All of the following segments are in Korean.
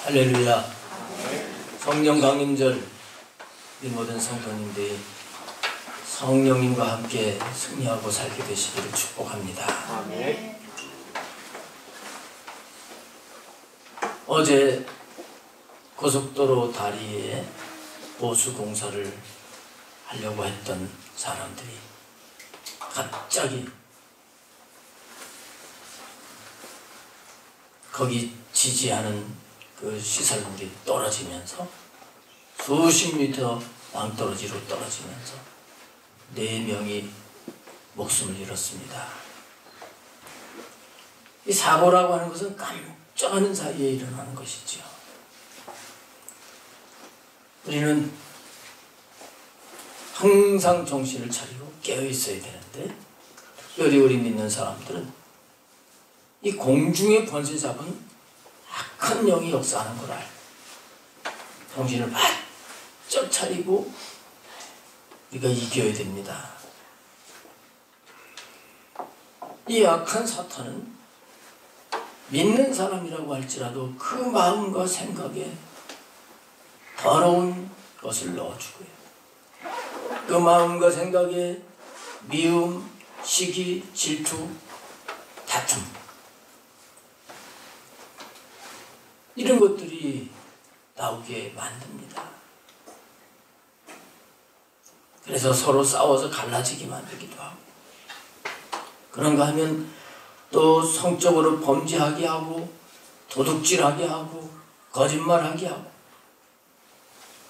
할렐루야. 성령 강림절 이 모든 성도님들이 성령님과 함께 승리하고 살게 되시기를 축복합니다. 아멘. 어제 고속도로 다리에 보수 공사를 하려고 했던 사람들이 갑자기 거기 지지하는 그 시설물이 떨어지면서 수십 미터 낭떠러지로 떨어지면서 4명이 목숨을 잃었습니다. 이 사고라고 하는 것은 깜짝하는 사이에 일어나는 것이죠. 우리는 항상 정신을 차리고 깨어 있어야 되는데 특별히 우리 믿는 사람들은 이 공중의 권세 잡은 악한 영이 역사하는 걸 알고 정신을 바짝 차리고 우리가 이겨야 됩니다. 이 악한 사탄은 믿는 사람이라고 할지라도 그 마음과 생각에 더러운 것을 넣어주고요. 그 마음과 생각에 미움, 시기, 질투, 다툼 이런 것들이 나오게 만듭니다. 그래서 서로 싸워서 갈라지게 만들기도 하고 그런가 하면 또 성적으로 범죄하게 하고 도둑질하게 하고 거짓말하게 하고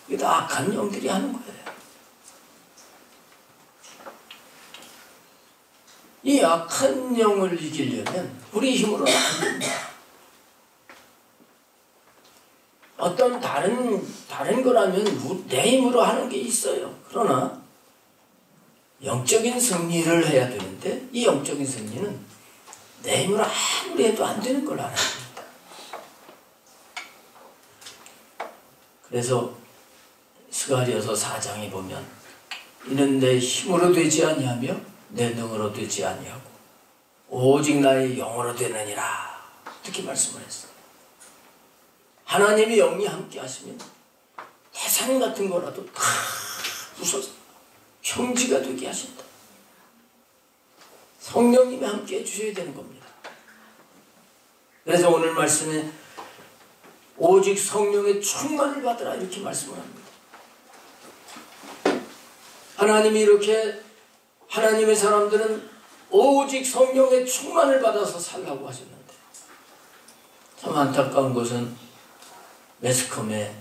이게 다 악한 영들이 하는 거예요. 이 악한 영을 이기려면 우리 힘으로는 안 됩니다. 어떤 다른 거라면 내 힘으로 하는 게 있어요. 그러나 영적인 승리를 해야 되는데 이 영적인 승리는 내 힘으로 아무리 해도 안 되는 걸 알아야 됩니다. 그래서 스가랴서 4장에 보면 이는 내 힘으로 되지 아니하며 내 능으로 되지 아니하고 오직 나의 영으로 되느니라 이렇게 말씀을 했어요. 하나님의 영이 함께 하시면 태산 같은 거라도 다 부숴서 평지가 되게 하신다. 성령님이 함께 해주셔야 되는 겁니다. 그래서 오늘 말씀에 오직 성령의 충만을 받으라 이렇게 말씀을 합니다. 하나님이 이렇게 하나님의 사람들은 오직 성령의 충만을 받아서 살라고 하셨는데 참 안타까운 것은 매스컴에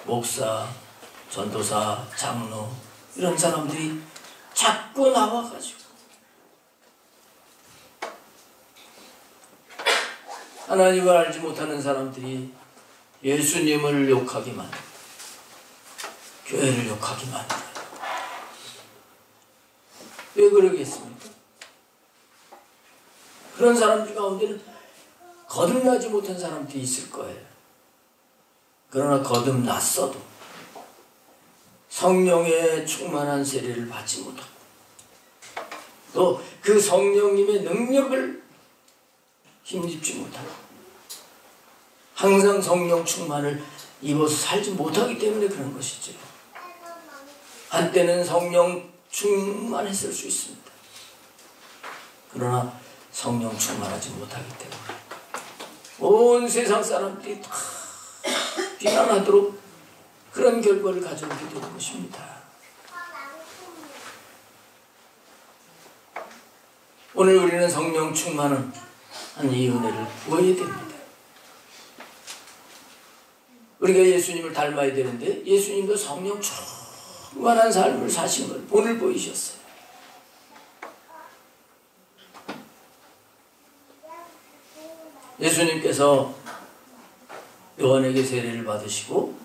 목사, 전도사, 장로 이런 사람들이 자꾸 나와가지고 하나님을 알지 못하는 사람들이 예수님을 욕하게 만들고 교회를 욕하게 만들어요. 왜 그러겠습니까? 그런 사람들 가운데는 거듭나지 못한 사람들이 있을 거예요. 그러나 거듭났어도 성령의 충만한 세례를 받지 못하고 또 그 성령님의 능력을 힘입지 못하고 항상 성령 충만을 입어서 살지 못하기 때문에 그런 것이죠. 한때는 성령 충만했을 수 있습니다. 그러나 성령 충만하지 못하기 때문에 온 세상 사람들이 다 비난하도록 그런 결과를 가져오게 되는 것입니다. 오늘 우리는 성령 충만한 이 은혜를 구해야 됩니다. 우리가 예수님을 닮아야 되는데 예수님도 성령 충만한 삶을 사신 걸 본을 보이셨어요. 예수님께서 요한에게 세례를 받으시고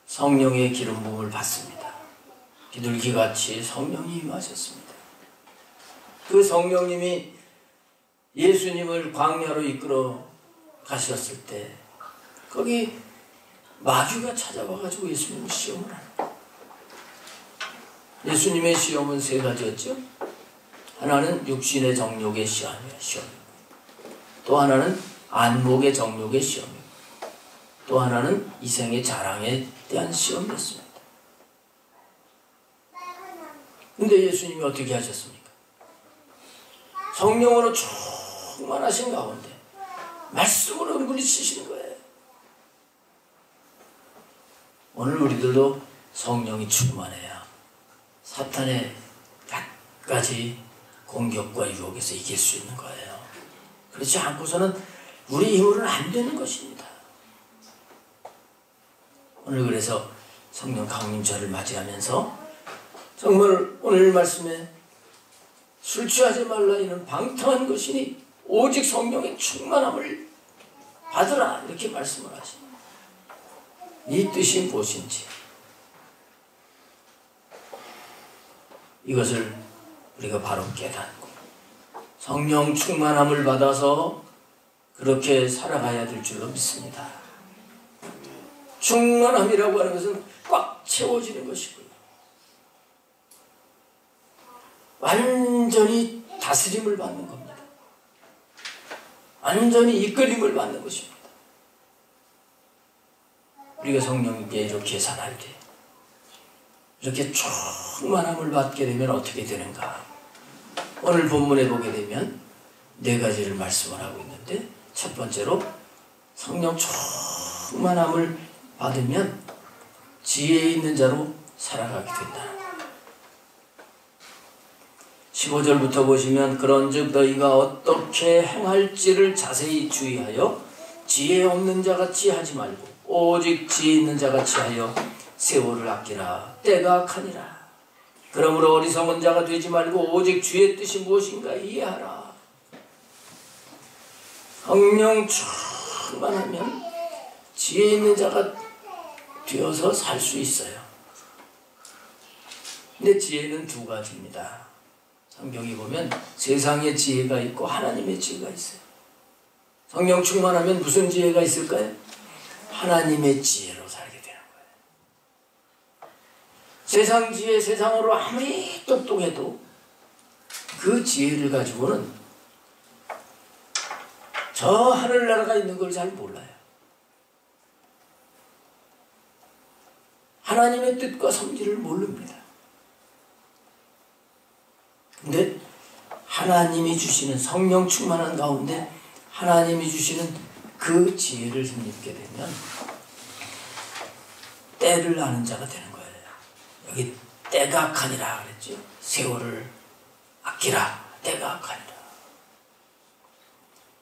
성령의 기름 부음을 받습니다. 비둘기같이 성령이 임하셨습니다. 그 성령님이 예수님을 광야로 이끌어 가셨을 때 거기 마귀가 찾아와가지고 예수님을 시험을 하는 거예요. 예수님의 시험은 세 가지였죠. 하나는 육신의 정욕의 시험이고, 또 하나는 안목의 정욕의 시험이고, 또 하나는 이생의 자랑에 대한 시험이었습니다. 근데 예수님이 어떻게 하셨습니까? 성령으로 충만하신 가운데 말씀으로 물리치시는 거예요. 오늘 우리들도 성령이 충만해야 사탄의 갖가지 공격과 유혹에서 이길 수 있는 거예요. 그렇지 않고서는 우리 힘으로는 안 되는 것입니다. 오늘 그래서 성령 강림절을 맞이하면서 정말 오늘 말씀에 술 취하지 말라 이는 방탕한 것이니 오직 성령의 충만함을 받으라 이렇게 말씀을 하십니다. 이 뜻이 무엇인지 이것을 우리가 바로 깨닫고 성령 충만함을 받아서 그렇게 살아가야 될 줄로 믿습니다. 충만함이라고 하는 것은 꽉 채워지는 것이고요. 완전히 다스림을 받는 겁니다. 완전히 이끌림을 받는 것입니다. 우리가 성령께 이렇게 살아야 돼. 이렇게 충만함을 받게 되면 어떻게 되는가? 오늘 본문에 보게 되면 네 가지를 말씀을 하고 있는데 첫 번째로 성령 충만함을 받으면 지혜 있는 자로 살아가게 된다. 15절부터 보시면 그런즉 너희가 어떻게 행할지를 자세히 주의하여 지혜 없는 자같이 하지 말고 오직 지혜 있는 자같이 하여 세월을 아끼라. 때가 악하니라. 그러므로 어리석은 자가 되지 말고 오직 주의 뜻이 무엇인가 이해하라. 성령 충만하면 지혜 있는 자가 되어서 살 수 있어요. 근데 지혜는 두 가지입니다. 성경에 보면 세상의 지혜가 있고 하나님의 지혜가 있어요. 성령 충만하면 무슨 지혜가 있을까요? 하나님의 지혜로 살게 되는 거예요. 세상 지혜, 세상으로 아무리 똑똑해도 그 지혜를 가지고는 저 하늘나라가 있는 걸 잘 몰라요. 하나님의 뜻과 섭리를 모릅니다. 근데 하나님이 주시는 성령 충만한 가운데 하나님이 주시는 그 지혜를 힘입게 되면 때를 아는 자가 되는 거예요. 여기 때가 악하니라 그랬죠. 세월을 아끼라. 때가 악하니라.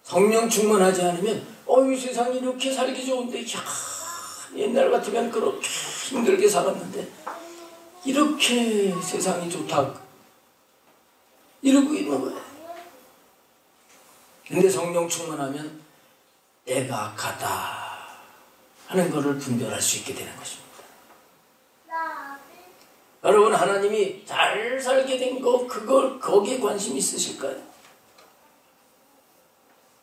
성령 충만하지 않으면 이 세상이 이렇게 살기 좋은데 옛날 같으면 그렇게 힘들게 살았는데 이렇게 세상이 좋다 이러고 있는 거예요. 근데 성령 충만하면 때가 악하다 하는 것을 분별할 수 있게 되는 것입니다. 여러분 하나님이 잘 살게 된 거 거기에 관심 있으실까요?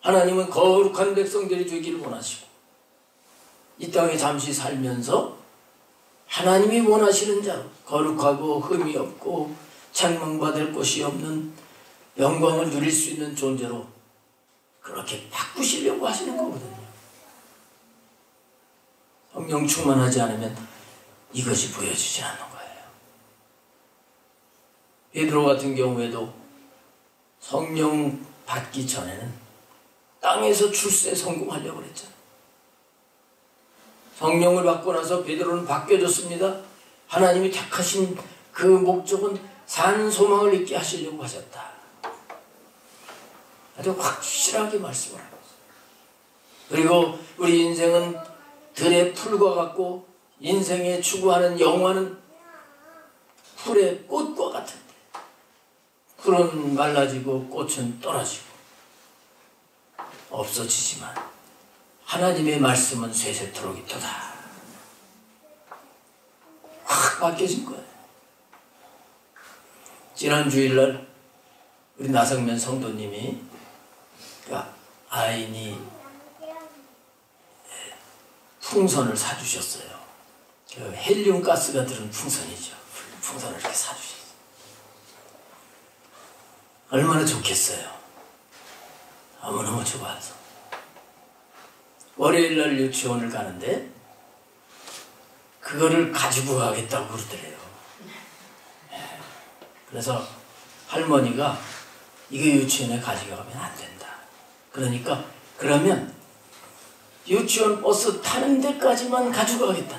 하나님은 거룩한 백성들이 되기를 원하시고 이 땅에 잠시 살면서 하나님이 원하시는 자로 거룩하고 흠이 없고 찬송받을 곳이 없는 영광을 누릴 수 있는 존재로 그렇게 바꾸시려고 하시는 거거든요. 성령 충만하지 않으면 이것이 보여지지 않는 거예요. 베드로 같은 경우에도 성령 받기 전에는 땅에서 출세 성공하려고 그랬잖아요. 성령을 받고 나서 베드로는 바뀌어졌습니다. 하나님이 택하신 그 목적은 산 소망을 있게 하시려고 하셨다. 아주 확실하게 말씀을 하고 있어요. 그리고 우리 인생은 들의 풀과 같고 인생에 추구하는 영화는 풀의 꽃과 같은데 풀은 말라지고 꽃은 떨어지고 없어지지만 하나님의 말씀은 세세토록 있도다. 확 바뀌어진 거예요. 지난 주일날 우리 나성면 성도님이 아인이 풍선을 사주셨어요. 그 헬륨 가스가 들은 풍선이죠. 풍선을 이렇게 사주셨어요. 얼마나 좋겠어요. 너무너무 좋아서. 월요일날 유치원을 가는데 그거를 가지고 가겠다고 그러더래요. 그래서 할머니가 이거 유치원에 가져가면 안 된다. 그러니까 그러면 유치원 버스 타는 데까지만 가지고 가겠다.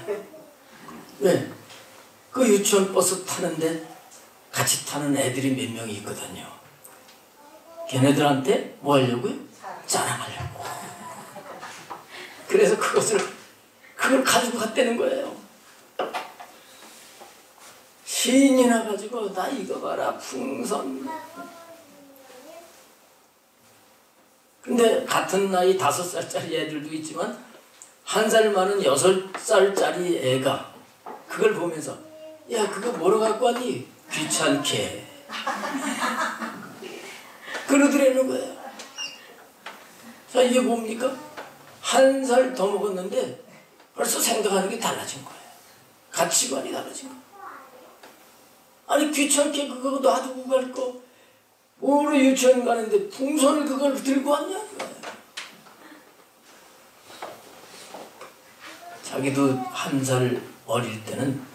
왜? 그 유치원 버스 타는데 같이 타는 애들이 몇 명이 있거든요. 걔네들한테 뭐 하려고요? 자랑하려고. 그래서 그걸 가지고 갔다는 거예요. 시인이 나가지고 나 이거 봐라 풍선. 근데 같은 나이 5살짜리 애들도 있지만 1살 많은 6살짜리 애가 그걸 보면서 야 그거 뭐로 갖고 왔니? 귀찮게. 그러더라는 거예요. 자 이게 뭡니까? 1살 더 먹었는데 벌써 생각하는 게 달라진 거예요. 가치관이 달라진 거예요. 아니 귀찮게 그거 놔두고 갈 거 뭐로 유치원 가는데 풍선을 그걸 들고 왔냐? 자기도 1살 어릴 때는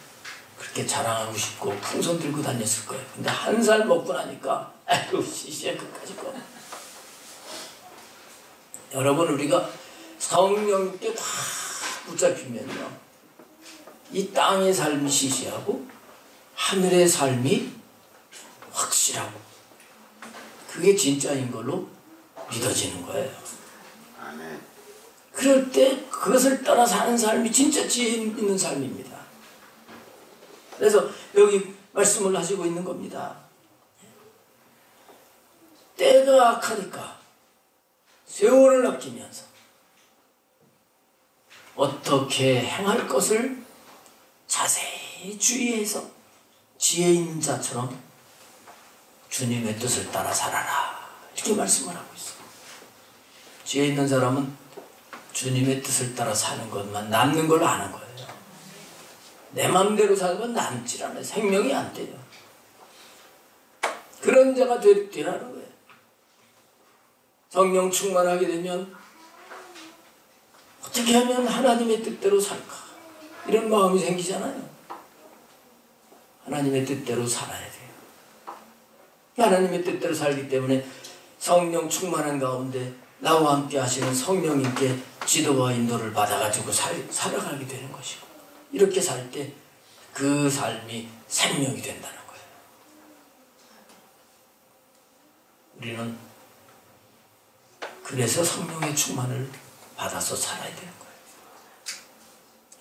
그렇게 자랑하고 싶고 풍선 들고 다녔을 거예요. 근데 1살 먹고 나니까 아이고 시시해 끝까지 거. 여러분 우리가 성령께 다 붙잡히면요 이 땅의 삶이 시시하고 하늘의 삶이 확실하고 그게 진짜인 걸로 믿어지는 거예요. 그럴 때 그것을 따라 사는 삶이 진짜 지혜 있는 삶입니다. 그래서 여기 말씀을 하시고 있는 겁니다. 때가 악하니까 세월을 아끼면서 어떻게 행할 것을 자세히 주의해서 지혜 있는 자처럼 주님의 뜻을 따라 살아라. 이렇게 말씀을 하고 있어요. 지혜 있는 사람은 주님의 뜻을 따라 사는 것만 남는 걸 아는 거예요. 내 마음대로 사는 건 남질 않아요. 생명이 안 돼요. 그런 자가 되라는 거예요. 성령 충만하게 되면 어떻게 하면 하나님의 뜻대로 살까? 이런 마음이 생기잖아요. 하나님의 뜻대로 살아야 돼요. 하나님의 뜻대로 살기 때문에 성령 충만한 가운데 나와 함께 하시는 성령님께 지도와 인도를 받아가지고 살아가게 되는 것이고 이렇게 살 때 그 삶이 생명이 된다는 거예요. 우리는 그래서 성령의 충만을 받아서 살아야 되는 거예요.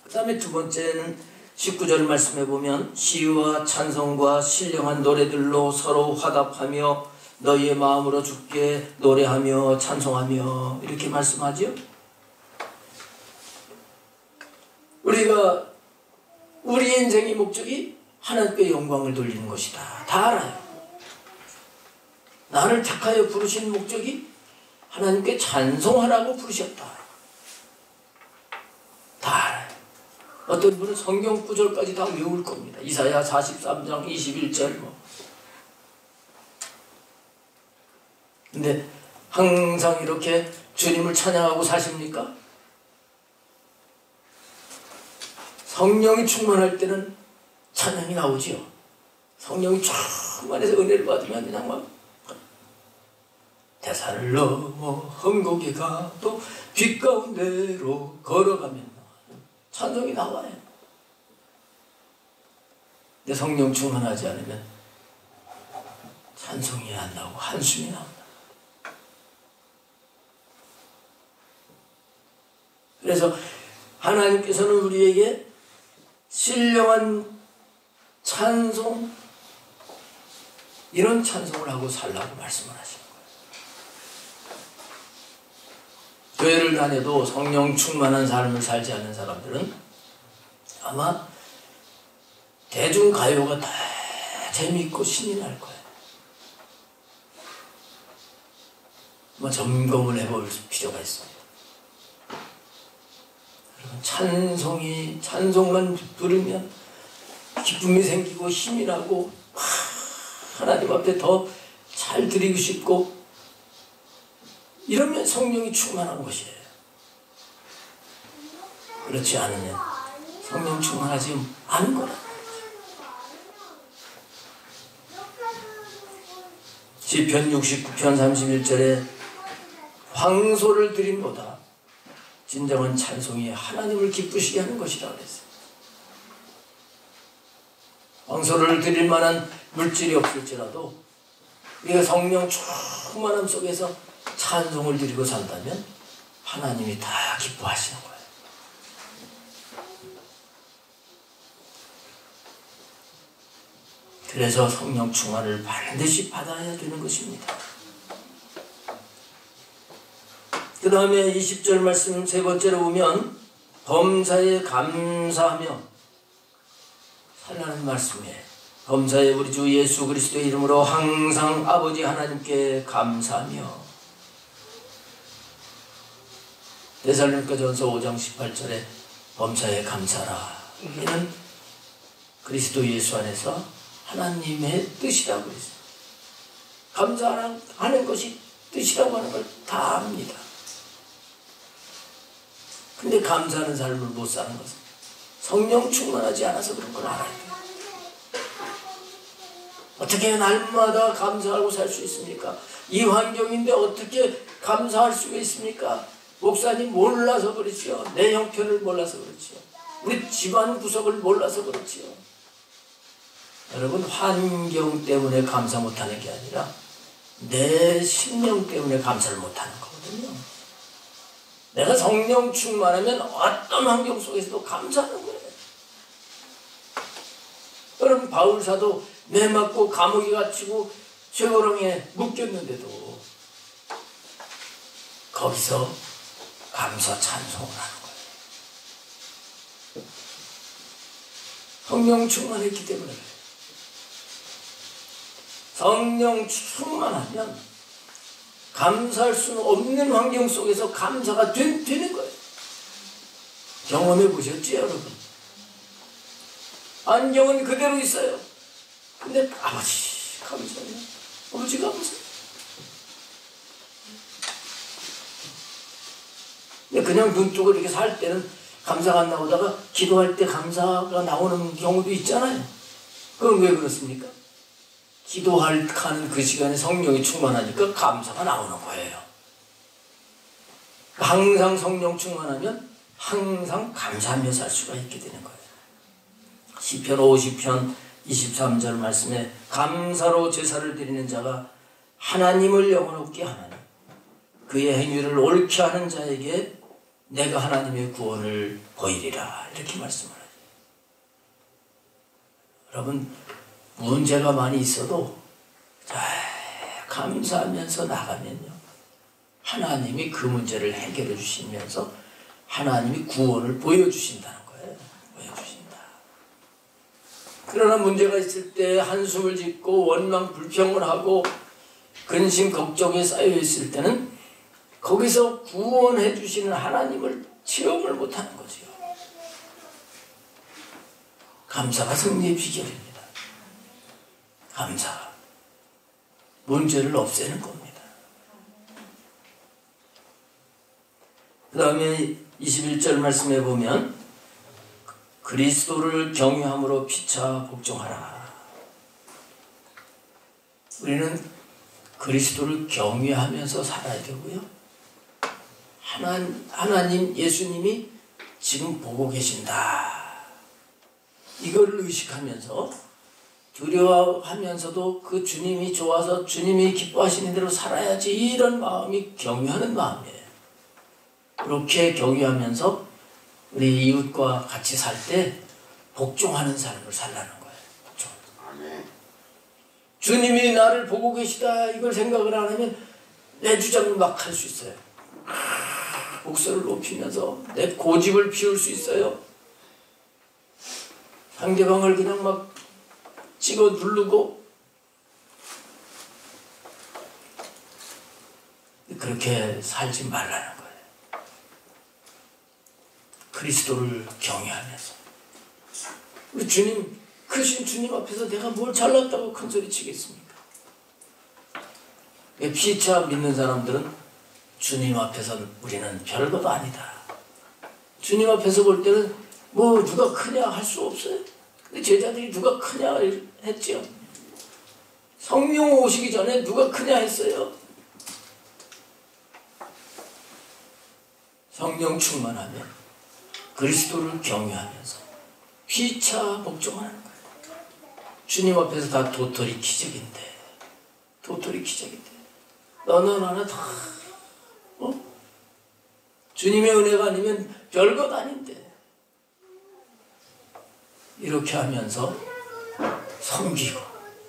그 다음에 두 번째는 19절 말씀해 보면 시와 찬송과 신령한 노래들로 서로 화답하며 너희의 마음으로 주께 노래하며 찬송하며 이렇게 말씀하죠. 우리가 우리 인생의 목적이 하나님께 영광을 돌리는 것이다. 다 알아요. 나를 택하여 부르신 목적이 하나님께 찬송하라고 부르셨다. 다 알아요. 어떤 분은 성경 구절까지 다 외울 겁니다. 이사야 43장 21절 뭐. 근데 항상 이렇게 주님을 찬양하고 사십니까? 성령이 충만할 때는 찬양이 나오지요. 성령이 충만해서 은혜를 받으면 그냥 막 대산을 넘어 험곡에 가도 뒷가운데로 걸어가면 찬송이 나와요. 근데 성령 충만하지 않으면 찬송이 안 나오고 한숨이 나온다. 그래서 하나님께서는 우리에게 신령한 찬송, 이런 찬송을 하고 살라고 말씀을 하신 거예요. 교회를 다녀도 성령 충만한 삶을 살지 않는 사람들은 아마 대중가요가 다 재미있고 신이 날 거예요. 뭐 점검을 해볼 필요가 있습니다. 찬송만 부르면 기쁨이 생기고 힘이 나고 하나님 앞에 더 잘 드리고 싶고 이러면 성령이 충만한 것이에요. 그렇지 않으면 성령 충만하지 않은 거라. 시편 69편 31절에 황소를 드림보다 진정한 찬송이 하나님을 기쁘시게 하는 것이라고 그랬어요. 황소를 드릴 만한 물질이 없을지라도 우리가 성령 충만함 속에서 찬송을 드리고 산다면 하나님이 다 기뻐하시는 거예요. 그래서 성령 충만을 반드시 받아야 되는 것입니다. 그 다음에 20절 말씀 세 번째로 보면 범사에 감사하며 살라는 말씀이에요. 범사에 우리 주 예수 그리스도의 이름으로 항상 아버지 하나님께 감사하며. 데살로니가전서 5장 18절에 범사에 감사라. 이는 그리스도 예수 안에서 하나님의 뜻이라고 그랬어요. 감사하는 것이 뜻이라고 하는 걸 다 압니다. 근데 감사하는 삶을 못 사는 것은 성령 충만하지 않아서 그런 걸 알아야 돼요. 어떻게 날마다 감사하고 살 수 있습니까? 이 환경인데 어떻게 감사할 수가 있습니까? 목사님 몰라서 그렇지요. 내 형편을 몰라서 그렇지요. 우리 집안 구석을 몰라서 그렇지요. 여러분, 환경 때문에 감사 못하는 게 아니라 내 심령 때문에 감사를 못하는 거거든요. 내가 성령 충만하면 어떤 환경 속에서도 감사하는 거예요. 여러분, 바울사도 매 맞고 감옥에 갇히고 쇠고랑에 묶였는데도 거기서 감사 찬송을 하는 거예요. 성령 충만했기 때문에 그래요. 성령 충만하면 감사할 수는 없는 환경 속에서 감사가 되는 거예요. 경험해 보셨죠, 여러분? 안경은 그대로 있어요. 근데 아버지 감사해요. 아버지 감사해요. 근데 그냥 눈 뜨고 이렇게 살 때는 감사가 안 나오다가 기도할 때 감사가 나오는 경우도 있잖아요. 그건 왜 그렇습니까? 기도하는 그 시간에 성령이 충만하니까 감사가 나오는 거예요. 항상 성령 충만하면 항상 감사하며 살 수가 있게 되는 거예요. 시편 50편 23절 말씀에 감사로 제사를 드리는 자가 하나님을 영원롭게 하나니 그의 행위를 옳게 하는 자에게 내가 하나님의 구원을 보이리라. 이렇게 말씀을 하죠. 여러분, 문제가 많이 있어도 감사하면서 나가면요, 하나님이 그 문제를 해결해 주시면서 하나님이 구원을 보여주신다는 거예요. 보여주신다. 그러나 문제가 있을 때 한숨을 짓고 원망 불평을 하고 근심 걱정에 쌓여 있을 때는 거기서 구원해 주시는 하나님을 체험을 못하는 거죠. 감사가 승리의 비결입니다. 감사가 문제를 없애는 겁니다. 그 다음에 21절 말씀해 보면 그리스도를 경외함으로 피차 복종하라. 우리는 그리스도를 경외하면서 살아야 되고요. 하나님, 예수님이 지금 보고 계신다. 이걸 의식하면서 두려워하면서도 그 주님이 좋아서 주님이 기뻐하시는 대로 살아야지, 이런 마음이 경외하는 마음이에요. 그렇게 경외하면서 우리 이웃과 같이 살 때 복종하는 삶을 살라는 거예요. 복종. 주님이 나를 보고 계시다 이걸 생각을 안 하면 내 주장을 막 할 수 있어요. 목소리를 높이면서 내 고집을 피울 수 있어요. 상대방을 그냥 막 찍어 누르고, 그렇게 살지 말라는 거예요. 그리스도를 경외하면서. 우리 주님, 크신 주님 앞에서 내가 뭘 잘났다고 큰소리 치겠습니까? 피차 믿는 사람들은 주님 앞에서 우리는 별것도 아니다. 주님 앞에서 볼 때는 뭐 누가 크냐 할 수 없어요. 근데 제자들이 누가 크냐 했죠. 성령 오시기 전에 누가 크냐 했어요. 성령 충만하면 그리스도를 경외하면서 피차 복종하는 거예요. 주님 앞에서 다 도토리 기적인데, 도토리 기적인데 너나 나나 다 주님의 은혜가 아니면 별것 아닌데, 이렇게 하면서 섬기고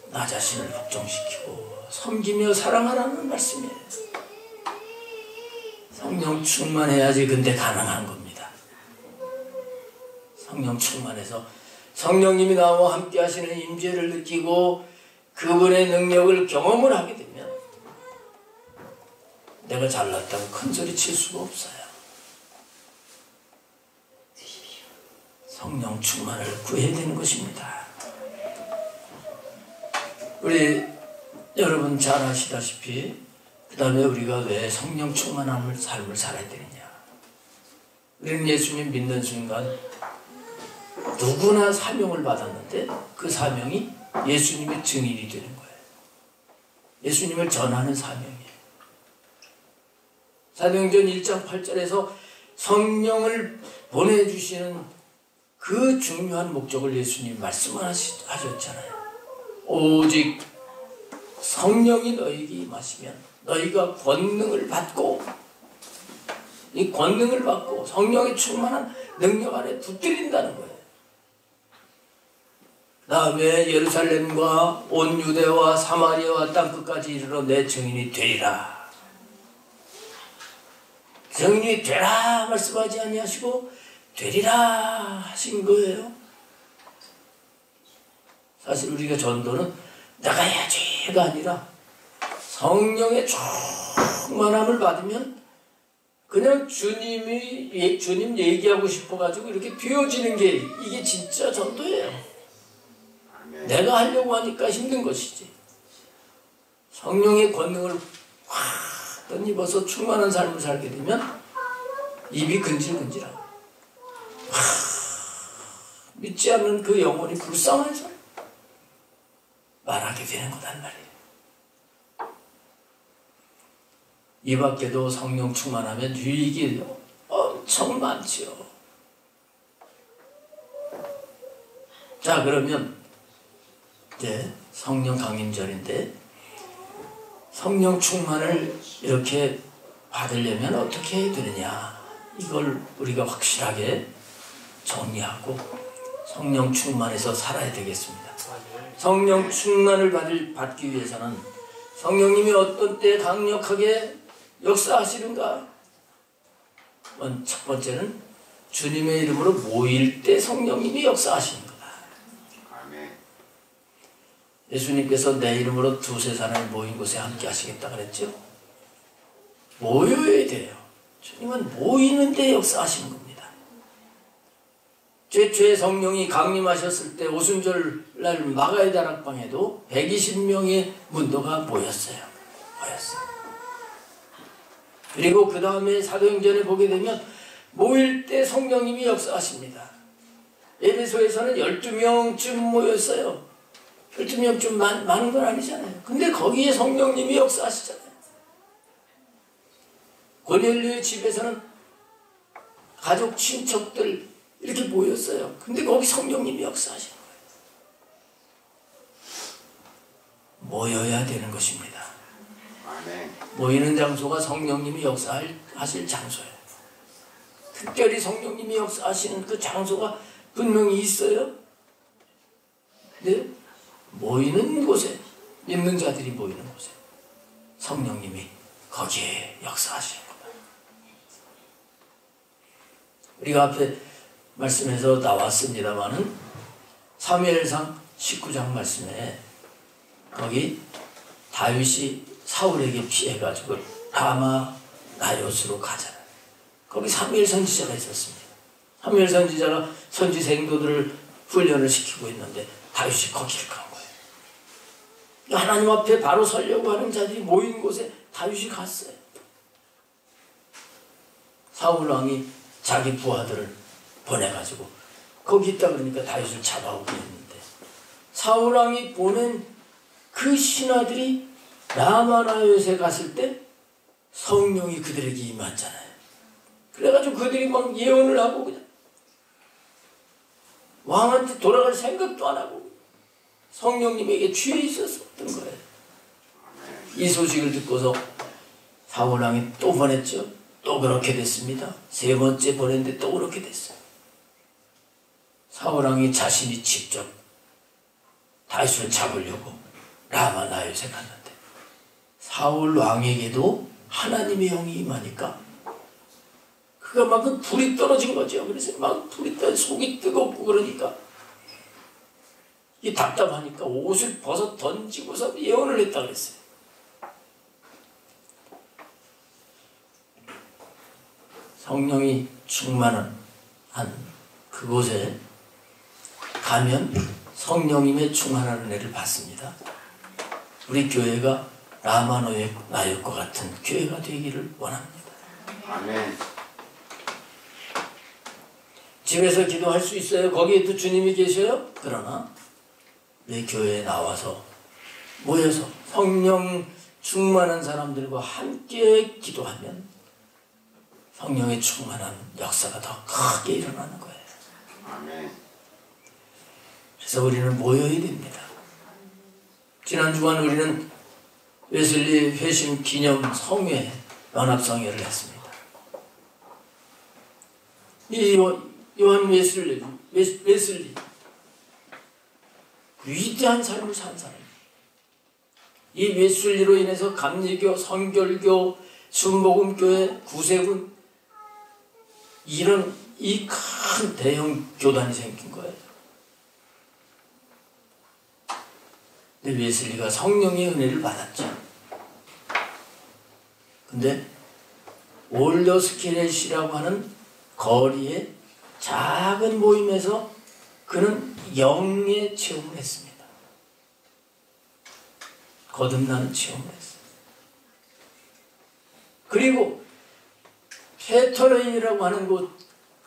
나 자신을 복종시키고 섬기며 사랑하라는 말씀이에요. 성령 충만해야지 근데 가능한 겁니다. 성령 충만해서 성령님이 나와 함께 하시는 임재를 느끼고 그분의 능력을 경험을 하게 되면 내가 잘났다고 큰 소리 칠 수가 없어요. 성령 충만을 구해야 되는 것입니다. 우리 여러분 잘 아시다시피 그 다음에 우리가 왜 성령 충만한 삶을 살아야 되느냐. 우리는 예수님 믿는 순간 누구나 사명을 받았는데 그 사명이 예수님의 증인이 되는 거예요. 예수님을 전하는 사명이에요. 사도행전 1장 8절에서 성령을 보내주시는 그 중요한 목적을 예수님 말씀하셨잖아요. 오직 성령이 너희에게 임하시면 너희가 권능을 받고, 이 권능을 받고 성령의 충만한 능력 안에 붙들린다는 거예요. 그 다음에 예루살렘과 온 유대와 사마리아와 땅끝까지 이르러 내 증인이 되리라. 증인이 되라 말씀하지 아니하시고 되리라 하신 거예요. 사실 우리가 전도는 내가 해야지가 아니라 성령의 충만함을 받으면 그냥 주님 얘기하고 싶어가지고 이렇게 되어지는 게 이게 진짜 전도예요. 내가 하려고 하니까 힘든 것이지. 성령의 권능을 확 덧입어서 충만한 삶을 살게 되면 입이 근질근질하고 믿지 않는 그 영혼이 불쌍해서 말하게 되는 거단 말이에요. 이 밖에도 성령 충만하면 유익이 엄청 많지요. 자, 그러면 이제 성령 강림절인데 성령 충만을 이렇게 받으려면 어떻게 해야 되느냐, 이걸 우리가 확실하게 정리하고 성령 충만해서 살아야 되겠습니다. 성령 충만을 받기 위해서는 성령님이 어떤 때 강력하게 역사하시는가? 첫 번째는 주님의 이름으로 모일 때 성령님이 역사하시는 거다. 예수님께서 내 이름으로 두세 사람이 모인 곳에 함께 하시겠다 그랬죠? 모여야 돼요. 주님은 모이는 데 역사하시는 겁니다. 최초의 성령이 강림하셨을 때 오순절날 마가의 다락방에도 120명의 문도가 모였어요. 그리고 그 다음에 사도행전에 보게 되면 모일 때 성령님이 역사하십니다. 에베소에서는 12명쯤 모였어요. 12명쯤 많은 건 아니잖아요. 근데 거기에 성령님이 역사하시잖아요. 고넬료의 집에서는 가족, 친척들 이렇게 모였어요. 근데 거기 성령님이 역사하시는 거예요. 모여야 되는 것입니다. 모이는 장소가 성령님이 역사하실 장소예요. 특별히 성령님이 역사하시는 그 장소가 분명히 있어요. 근데 모이는 곳에, 믿는 자들이 모이는 곳에 성령님이 거기에 역사하시는 겁니다. 우리가 앞에 말씀에서 나왔습니다마는 사무엘상 19장 말씀에 거기 다윗이 사울에게 피해가지고 라마 나요스로 가잖아요. 거기 사무엘 선지자가 있었습니다. 사무엘 선지자가 선지 생도들을 훈련을 시키고 있는데 다윗이 거기를 간 거예요. 하나님 앞에 바로 서려고 하는 자들이 모인 곳에 다윗이 갔어요. 사울 왕이 자기 부하들을 보내가지고 거기 있다 그러니까 다윗을 잡아오게 했는데, 사울 왕이 보낸 그 신하들이 라마나요에 갔을 때 성령이 그들에게 임했잖아요. 그래가지고 그들이 막 예언을 하고 그냥 왕한테 돌아갈 생각도 안 하고 성령님에게 취해 있었던 거예요. 이 소식을 듣고서 사울 왕이 또 보냈죠. 또 그렇게 됐습니다. 세 번째 보냈는데 또 그렇게 됐어요. 사울 왕이 자신이 직접 다윗을 잡으려고 라마나요에 갔는데, 사울 왕에게도 하나님의 영이 임하니까 그가 막 불이 떨어진 거죠. 그래서 막 불이 떨어 속이 뜨겁고 그러니까 이 답답하니까 옷을 벗어 던지고서 예언을 했다 그랬어요. 성령이 충만한 그곳에 가면 성령님의 충만한 은혜를 받습니다. 우리 교회가 라마나요과 같은 교회가 되기를 원합니다. 아멘. 집에서 기도할 수 있어요. 거기에도 주님이 계셔요. 그러나 내 교회에 나와서 모여서 성령 충만한 사람들과 함께 기도하면 성령의 충만한 역사가 더 크게 일어나는 거예요. 아멘. 그래서 우리는 모여야 됩니다. 지난 주간 우리는 웨슬리 회심 기념 성회, 연합성회를 했습니다. 이 요한 웨슬리 위대한 삶을 산 사람입니다. 이 웨슬리로 인해서 감리교, 선결교, 순복음교회, 구세군 이런 이 큰 대형 교단이 생긴 거예요. 근데 웨슬리가 성령의 은혜를 받았죠. 근데 올더스키렛이라고 하는 거리의 작은 모임에서 그는 영의 체험을 했습니다. 거듭나는 체험을 했어요. 그리고 페터레인이라고 하는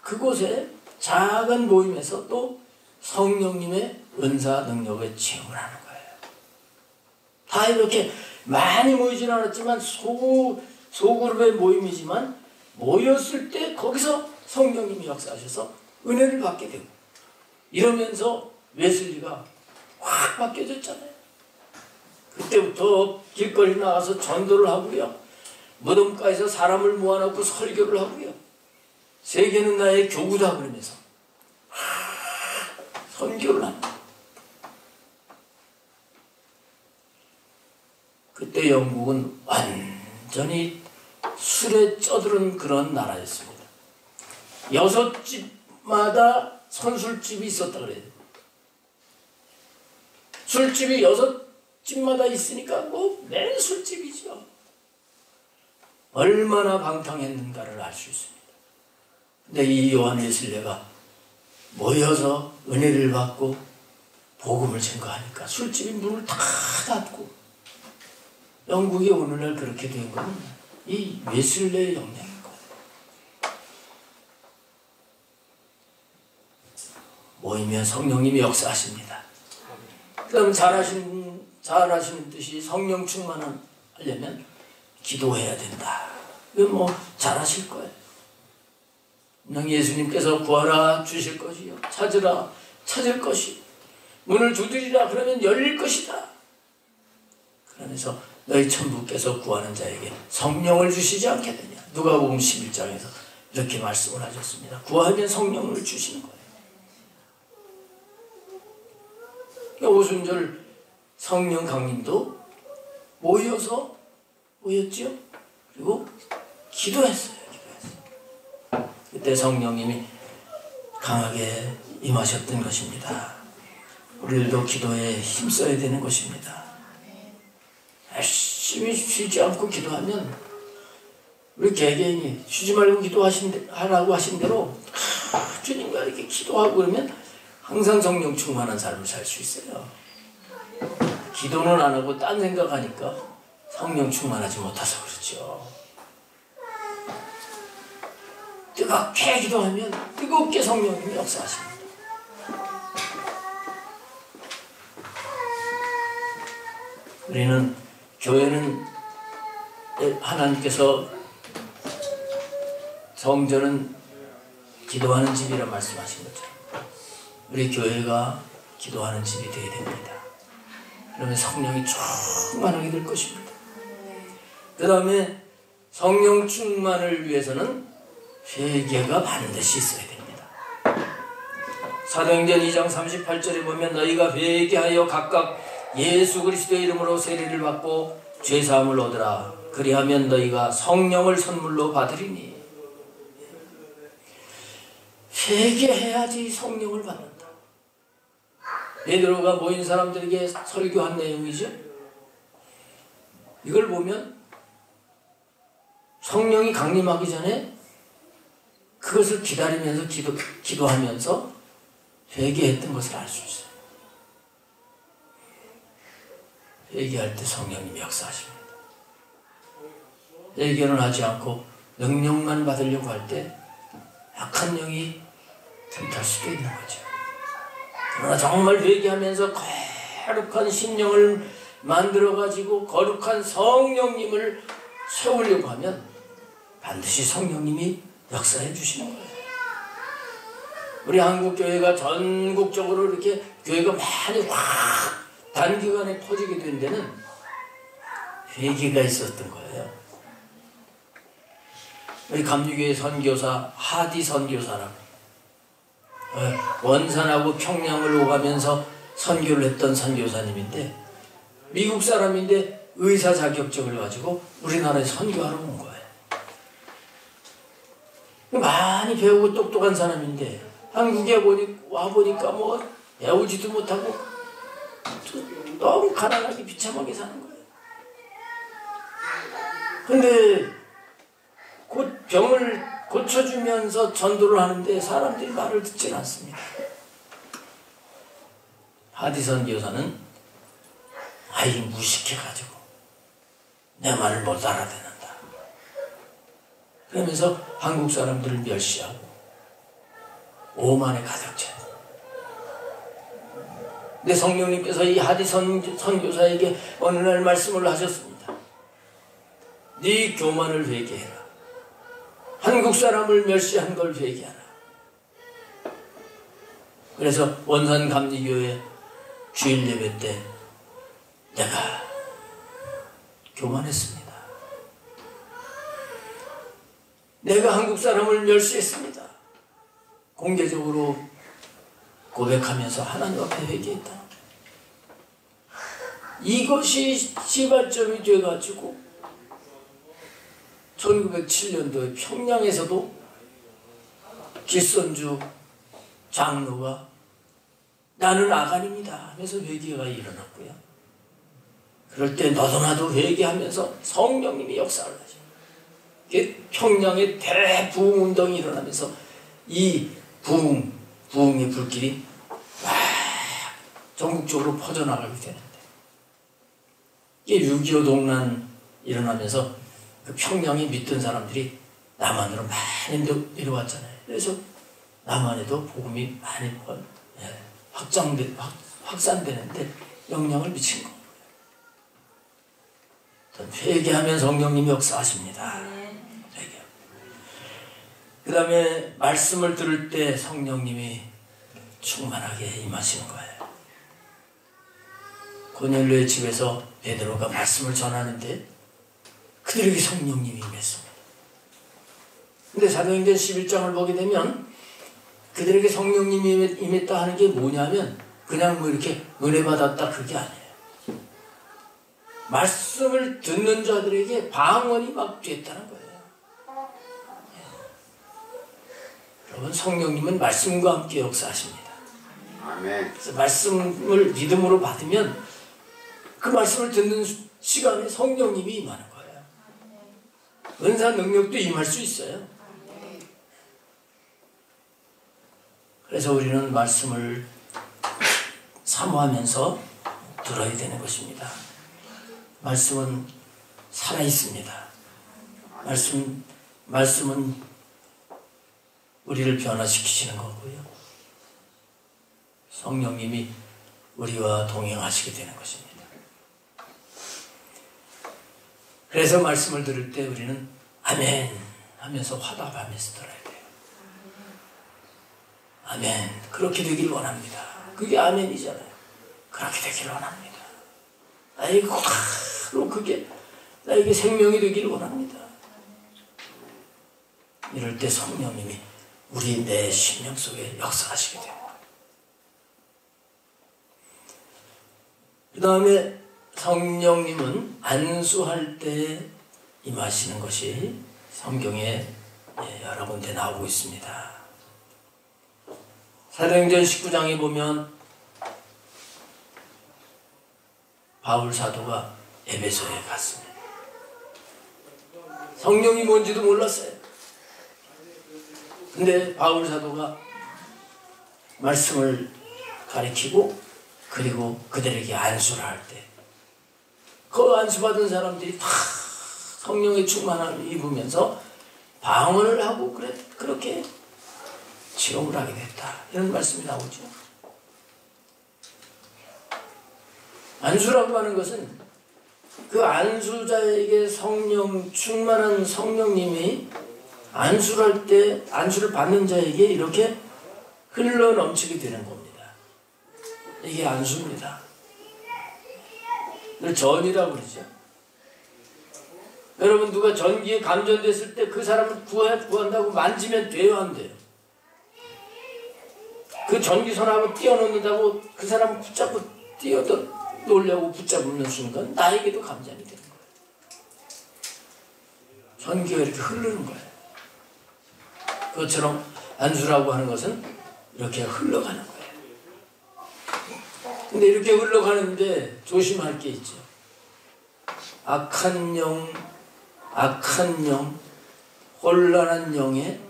그곳에 작은 모임에서 또 성령님의 은사 능력의 체험을 하는 거예요. 다 이렇게 많이 모이진 않았지만 소그룹의 모임이지만 모였을 때 거기서 성령님이 역사하셔서 은혜를 받게 되고, 이러면서 웨슬리가 확 바뀌어졌잖아요. 그때부터 길거리 나가서 전도를 하고요, 무덤가에서 사람을 모아놓고 설교를 하고요, 세계는 나의 교구다 그러면서 선교를 합니다. 그때 영국은 완전히 술에 쩌드른 그런 나라였습니다. 6집마다 선술집이 있었다 그래요. 술집이 6집마다 있으니까 뭐 맨 술집이죠. 얼마나 방탕했는가를 알 수 있습니다. 근데 이 요한 웨슬리가 모여서 은혜를 받고 복음을 증거하니까 술집이 문을 다 닫고, 영국이 오늘날 그렇게 된 건 이 웨슬리의 영향인 거예요. 모이면 성령님이 역사하십니다. 그럼 잘하시는 듯이 성령 충만하려면 기도해야 된다. 이건 뭐 잘하실 거예요. 분명 예수님께서 구하라 주실 것이요, 찾으라 찾을 것이, 문을 두드리라 그러면 열릴 것이다. 그러면서 너희 천부께서 구하는 자에게 성령을 주시지 않겠느냐. 누가복음 11장에서 이렇게 말씀을 하셨습니다. 구하면 성령을 주시는 거예요. 오순절 성령 강림도 모였죠. 그리고 기도했어요. 그때 성령님이 강하게 임하셨던 것입니다. 우리들도 기도에 힘써야 되는 것입니다. 열심히 쉬지 않고 기도하면, 우리 개개인이 쉬지 말고 기도하라고 하신 대로 주님과 이렇게 기도하고 그러면 항상 성령 충만한 삶을 살 수 있어요. 기도는 안 하고 딴 생각하니까 성령 충만하지 못해서 그렇죠. 뜨겁게 기도하면 뜨겁게 성령님이 역사하십니다. 우리는 교회는 하나님께서 성전은 기도하는 집이라 말씀하신 것처럼 우리 교회가 기도하는 집이 되어야 됩니다. 그러면 성령이 충만하게 될 것입니다. 그 다음에 성령 충만을 위해서는 회개가 반드시 있어야 됩니다. 사도행전 2장 38절에 보면 너희가 회개하여 각각 예수 그리스도의 이름으로 세례를 받고 죄사함을 얻으라. 그리하면 너희가 성령을 선물로 받으리니. 회개해야지 성령을 받는다. 베드로가 모인 사람들에게 설교한 내용이죠. 이걸 보면 성령이 강림하기 전에 그것을 기다리면서 기도하면서 회개했던 것을 알 수 있어요. 회개할 때 성령님이 역사하십니다. 회개는 하지 않고 능력만 받으려고 할 때 악한 영이 틈탈 수도 있는 거죠. 그러나 정말 회개하면서 거룩한 심령을 만들어가지고 거룩한 성령님을 세우려고 하면 반드시 성령님이 역사해 주시는 거예요. 우리 한국교회가 전국적으로 이렇게 교회가 많이 확 단기간에 퍼지게 된 데는 회개가 있었던 거예요. 우리 감리교회 선교사 하디 선교사라고 원산하고 평양을 오가면서 선교를 했던 선교사님인데 미국 사람인데 의사 자격증을 가지고 우리나라에 선교하러 온 거예요. 많이 배우고 똑똑한 사람인데 한국에 와보니까 뭐 배우지도 못하고 너무 가난하게 비참하게 사는 거예요. 근데 곧 병을 고쳐주면서 전도를 하는데 사람들이 말을 듣지 않습니다. 하디선 교사는 아이 무식해가지고 내 말을 못 알아듣는다. 그러면서 한국 사람들을 멸시하고 오만에 가득 차. 근데 성령님께서 이 하디선 선교사에게 어느 날 말씀을 하셨습니다. 네 교만을 회개해라. 한국 사람을 멸시한 걸 회개하라. 그래서 원산 감리교회 주일 예배 때 내가 교만했습니다. 내가 한국 사람을 멸시했습니다. 공개적으로 고백하면서 하나님 앞에 회개했다. 이것이 시발점이 돼가지고 1907년도에 평양에서도 길선주 장로가 나는 아간입니다 하면서 회개가 일어났고요. 그럴 때 너도 나도 회개하면서 성령님이 역사를 하죠. 평양에 대부흥운동이 일어나면서 이 부흥의 불길이 막 전국적으로 퍼져나가게 되는데 이게 6.25 동란 일어나면서 그 평양에 믿던 사람들이 남한으로 많이 내려왔잖아요. 그래서 남한에도 복음이 많이 확산되는데 영향을 미친 거예요. 회개하면 성령님이 역사하십니다. 그 다음에 말씀을 들을 때 성령님이 충만하게 임하시는 거예요. 고넬료의 집에서 베드로가 말씀을 전하는데 그들에게 성령님이 임했습니다. 근데 사도행전 11장을 보게 되면 그들에게 성령님이 임했다 하는 게 뭐냐면 그냥 뭐 이렇게 은혜 받았다 그게 아니에요. 말씀을 듣는 자들에게 방언이 막 됐다는 거예요. 여러분 성령님은 말씀과 함께 역사하십니다. 아멘. 그래서 말씀을 믿음으로 받으면 그 말씀을 듣는 시간에 성령님이 임하는 거예요. 은사 능력도 임할 수 있어요. 그래서 우리는 말씀을 사모하면서 들어야 되는 것입니다. 말씀은 살아있습니다. 말씀은 우리를 변화시키시는 거고요. 성령님이 우리와 동행하시게 되는 것입니다. 그래서 말씀을 들을 때 우리는 아멘 하면서 화답하면서 들어야 돼요. 아멘. 그렇게 되길 원합니다. 그게 아멘이잖아요. 그렇게 되길 원합니다. 나에게 바로 그게 나에게 생명이 되길 원합니다. 이럴 때 성령님이 우리 내 심령 속에 역사하시게 됩니다. 그 다음에 성령님은 안수할 때 임하시는 것이 성경에 여러 군데 나오고 있습니다. 사도행전 19장에 보면 바울 사도가 에베소에 갔습니다. 성령이 뭔지도 몰랐어요. 근데 바울 사도가 말씀을 가르치고 그리고 그들에게 안수를 할 때 그 안수받은 사람들이 다 성령의 충만함을 입으면서 방언을 하고 그렇게 체험을 하게 됐다. 이런 말씀이 나오죠. 안수라고 하는 것은 그 안수자에게 충만한 성령님이 안수를 할 때 안수를 받는 자에게 이렇게 흘러 넘치게 되는 겁니다. 이게 안수입니다. 이걸 전이라고 그러죠. 여러분 누가 전기에 감전됐을 때 그 사람을 구한다고 만지면 돼요, 안 돼요? 그 전기선하고 뛰어놓는다고 그 사람을 붙잡고 뛰어놀려고 붙잡는 순간 나에게도 감전이 되는 거예요. 전기가 이렇게 흐르는 거예요. 그것처럼 안수라고 하는 것은 이렇게 흘러가는 거예요. 근데 이렇게 흘러가는데 조심할 게 있죠. 악한 영, 혼란한 영에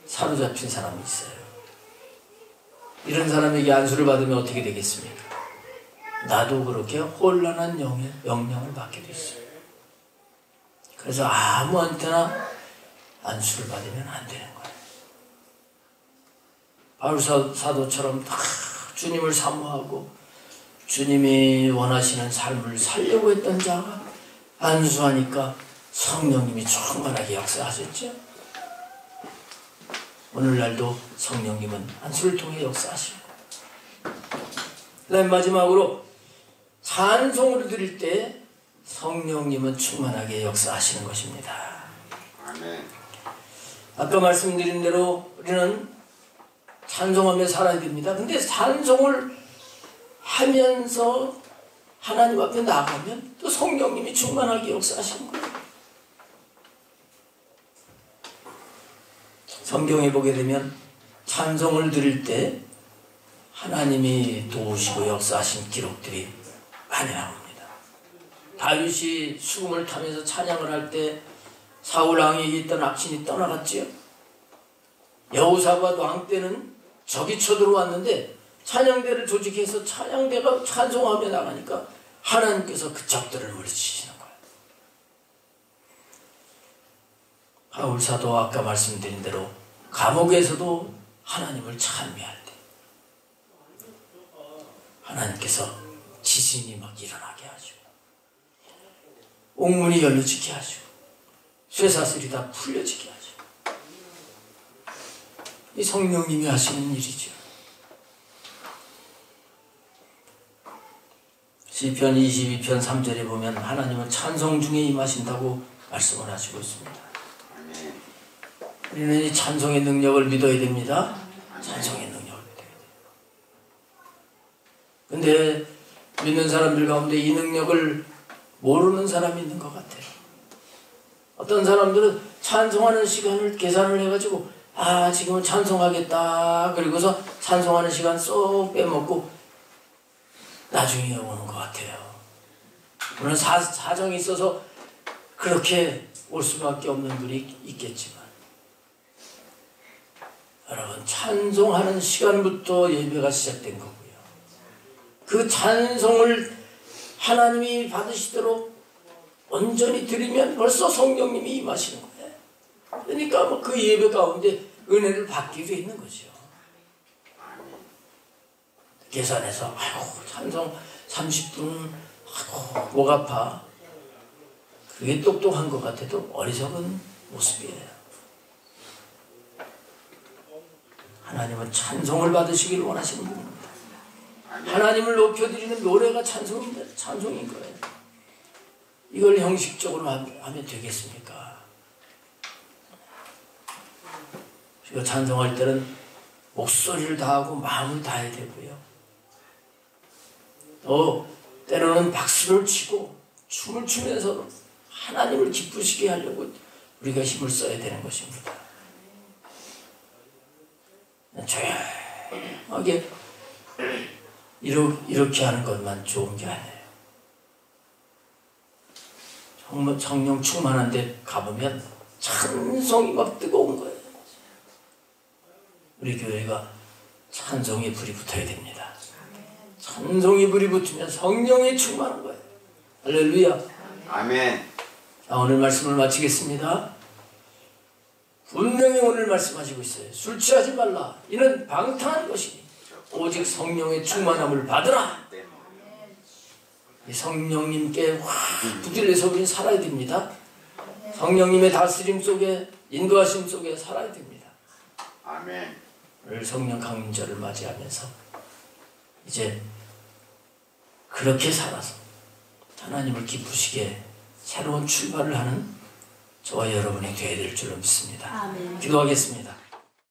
사로잡힌 사람이 있어요. 이런 사람에게 안수를 받으면 어떻게 되겠습니까? 나도 그렇게 혼란한 영의 영향을 받게 됐어요. 그래서 아무한테나 안수를 받으면 안 되는 거예요. 바울 사도처럼 다 주님을 사모하고 주님이 원하시는 삶을 살려고 했던 자가 안수하니까 성령님이 충만하게 역사하셨죠. 오늘날도 성령님은 안수를 통해 역사하시고, 그다음 마지막으로 찬송을 드릴 때 성령님은 충만하게 역사하시는 것입니다. 아멘. 아까 말씀드린 대로 우리는 찬송하며 살아야 됩니다. 근데 찬송을 하면서 하나님 앞에 나가면 또 성령님이 충만하게 역사하시는 거예요. 성경에 보게 되면 찬송을 드릴 때 하나님이 도우시고 역사하신 기록들이 많이 나옵니다. 다윗이 수금을 타면서 찬양을 할 때 사울 왕에게 있던 악신이 떠나갔지요. 여호사밧 왕 때는 적이 쳐들어왔는데 찬양대를 조직해서 찬양대가 찬송하며 나가니까 하나님께서 그 적들을 물리치시는 거예요. 바울 사도 아까 말씀드린 대로 감옥에서도 하나님을 찬미할 때 하나님께서 지진이 막 일어나게 하시고 옥문이 열려지게 하시고 쇠사슬이 다 풀려지게 하시고, 이 성령님이 하시는 일이죠. 시편 22편 3절에 보면 하나님은 찬송 중에 임하신다고 말씀을 하시고 있습니다. 우리는 이 찬송의 능력을 믿어야 됩니다. 찬송의 능력을 믿어야 돼요. 근데 믿는 사람들 가운데 이 능력을 모르는 사람이 있는 것 같아요. 어떤 사람들은 찬송하는 시간을 계산을 해가지고 지금은 찬송하겠다 그리고서 찬송하는 시간 쏙 빼먹고 나중에 오는 것 같아요. 물론 사정이 있어서 그렇게 올 수밖에 없는 분이 있겠지만, 여러분 찬송하는 시간부터 예배가 시작된 거고요. 그 찬송을 하나님이 받으시도록 온전히 드리면 벌써 성령님이 임하시는 거예요. 그러니까 뭐 그 예배 가운데 은혜를 받게 돼 있는 거죠. 계산해서 아이고 찬송 30분 아이고 목 아파. 그게 똑똑한 것 같아도 어리석은 모습이에요. 하나님은 찬송을 받으시기를 원하시는 분입니다. 하나님을 높여드리는 노래가 찬송인 거예요. 이걸 형식적으로 하면 되겠습니까? 우리가 찬송할 때는 목소리를 다하고 마음을 다해야 되고요. 또 때로는 박수를 치고 춤을 추면서 하나님을 기쁘시게 하려고 우리가 힘을 써야 되는 것입니다. 조용하게 이렇게 하는 것만 좋은 게 아니에요. 정말 성령 충만한 데 가보면 찬송이 막 뜨거운 거예요. 우리 교회가 찬송의 불이 붙어야 됩니다. 찬송의 불이 붙으면 성령이 충만한 거예요. 할렐루야. 아멘. 자, 오늘 말씀을 마치겠습니다. 분명히 오늘 말씀하시고 있어요. 술 취하지 말라. 이는 방탕한 것이니 오직 성령의 충만함을 받으라. 이 성령님께 확 붙들려서 우리는 살아야 됩니다. 성령님의 다스림 속에 인도하심 속에 살아야 됩니다. 아멘. 오늘 성령 강림절을 맞이하면서 이제 그렇게 살아서 하나님을 기쁘시게 새로운 출발을 하는 저와 여러분이 되어야 될 줄로 믿습니다. 아멘. 기도하겠습니다.